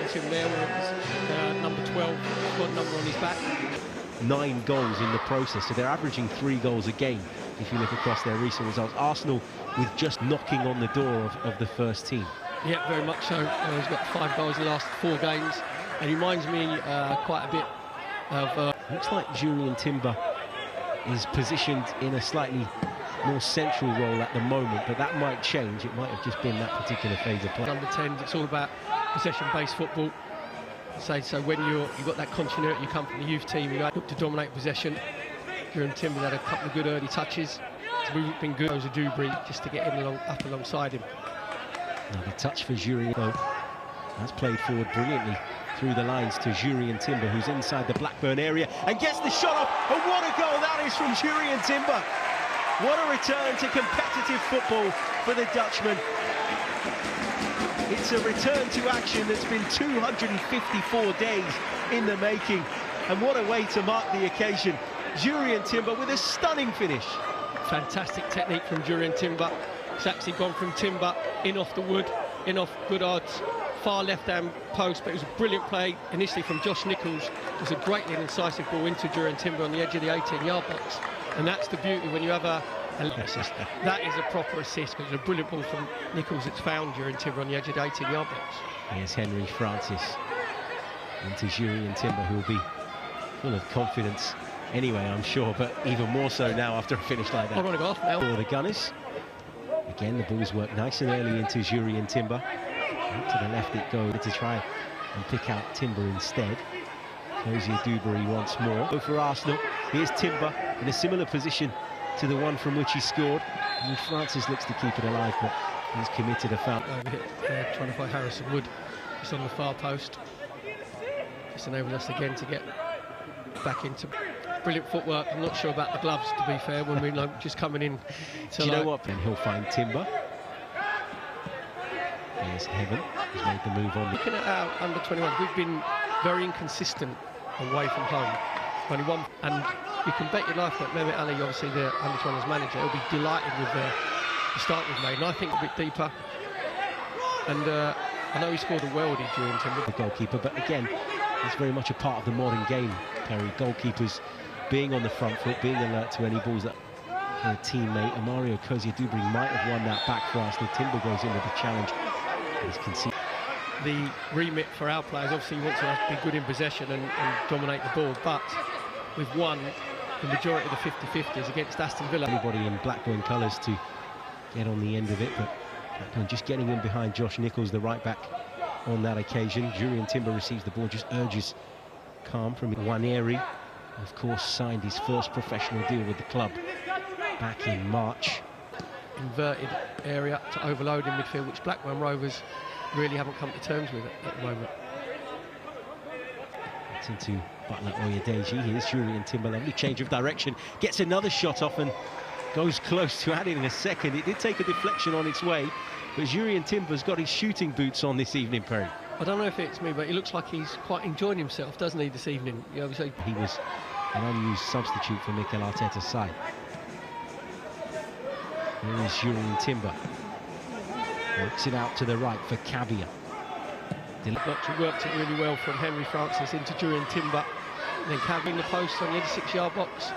against him there, where it was number 12, squad number on his back. 9 goals in the process, so they're averaging 3 goals a game if you look across their recent results. Arsenal with just knocking on the door of the first team. Yeah, very much so. He's got 5 goals in the last 4 games, and he reminds me quite a bit of... Looks like Jurrien Timber is positioned in a slightly more central role at the moment, but that might change. It might have just been that particular phase of play. Under 10s, it's all about possession-based football. So when you've got that continuity, you come from the youth team, you look to dominate possession. Jurrien Timber had a couple of good early touches. It's been good. Jurrien just to get in up alongside him. Another touch for Jurrien, though. That's played forward brilliantly through the lines to Jurrien Timber, who's inside the Blackburn area and gets the shot off. And what a goal that is from Jurrien Timber! What a return to competitive football for the Dutchman. It's a return to action that's been 254 days in the making. And what a way to mark the occasion. Jurrien Timber with a stunning finish. Fantastic technique from Jurrien Timber. It's actually gone from Timber in off the wood, in off Goodard's far left-hand post, but it was a brilliant play initially from Josh Nichols. It was a greatly incisive ball into Jurrien Timber on the edge of the 18-yard box. And that's the beauty when you have a assist. That is a proper assist, because it's a brilliant ball from Nichols that's found Jurrien Timber on the edge of the 18-yard box. Here's Henry Francis into Jurrien Timber, who will be full of confidence anyway, I'm sure, but even more so now after a finish like that. I'm going to go off now. For the Gunners. Again, the balls work nice and early into Jurrien Timber. Out to the left it goes to try and pick out Timber instead. Cozier Dewberry once more. Go for Arsenal. Here's Timber in a similar position to the one from which he scored. And Francis looks to keep it alive, but he's committed a foul. Overhit, trying to find Harrison Wood just on the far post. Just enabled us again to get back into brilliant footwork. I'm not sure about the gloves, to be fair, when we're just coming in. Do you know what? Then he'll find Timber. There's Heaven, who's made the move on. Looking at our under-21, we've been very inconsistent away from home. Only one, and you can bet your life that Mehmet Ali, obviously the under-21's manager, will be delighted with the start we've made, and I think a bit deeper. And I know he scored a worldie during Timber. The goalkeeper, but again, it's very much a part of the modern game, Perry. Goalkeepers being on the front foot, being alert to any balls that for a teammate. And Mario Cozier Dewberry might have won that back for Arsenal. Timber goes in with the challenge. He's conceded. The remit for our players, obviously, you want to be good in possession and dominate the ball, but we've won the majority of the 50-50s against Aston Villa. Anybody in Blackburn colours to get on the end of it, but Blackburn just getting in behind Josh Nichols, the right back, on that occasion. Jurrien Timber receives the ball, just urges calm from Nwaneri. Of course, signed his first professional deal with the club back in March. Inverted area to overload in midfield, which Blackburn Rovers really haven't come to terms with at the moment. It's into Butler Oyedeji. Here's Jurrien Timber, lovely change of direction, gets another shot off and goes close to adding a second. It did take a deflection on its way, but Jurrien Timber's got his shooting boots on this evening, Perry. I don't know if it's me, but he looks like he's quite enjoying himself, doesn't he, this evening? You know, so he was an unused substitute for Mikel Arteta's side. Here is Jurrien Timber. Works it out to the right for Cabia. Worked it really well from Henry Francis into Jurrien Timber. And then Cabia in the post on the edge of 6-yard box.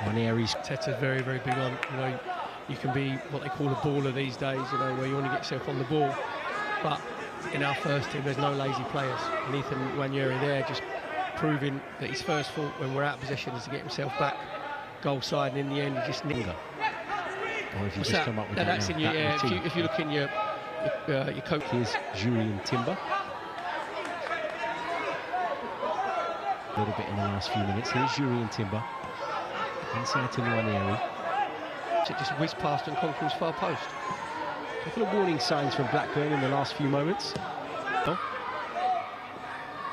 Nwaneri's Teta's very, very big on, you know, you can be what they call a baller these days, you know, where you want to get yourself on the ball. But in our first team, there's no lazy players. And Ethan Nwaneri there just proving that his first fault when we're out of possession is to get himself back goal side, and in the end, he just nicked. Or if you just come up with that's in your, if you look in your coach. Here's Jurrien Timber. A little bit in the last few minutes. Here's Jurrien Timber. Inside to Nwaneri. It just whizzed past and Conqueror's far post. A couple of warning signs from Blackburn in the last few moments.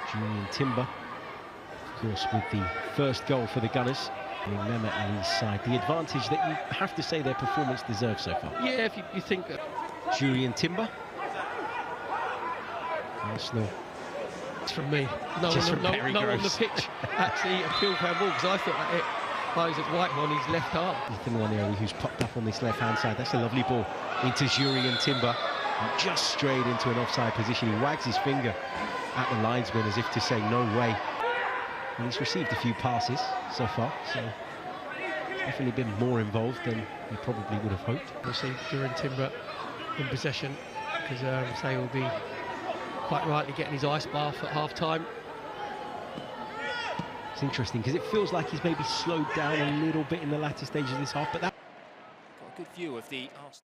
Jurrien Timber, of course, with the first goal for the Gunners. Mehmet Ali's side, the advantage that you have to say their performance deserves so far. Yeah, if you think that. Jurrien Timber. Arsenal. It's from me. No one on the pitch actually appealed for our ball, because I thought that it goes at Whitehall on his left arm. Ethan Nwaneri, who's popped up on this left-hand side. That's a lovely ball into Jurrien Timber. and just strayed into an offside position. He wags his finger at the linesman as if to say no way. And he's received a few passes so far, so definitely been more involved than he probably would have hoped. We'll see Jurrien Timber in possession, because Say will be quite rightly getting his ice bath at half-time. It's interesting because it feels like he's maybe slowed down a little bit in the latter stages of this half, but that... Got a good view of the Arsenal.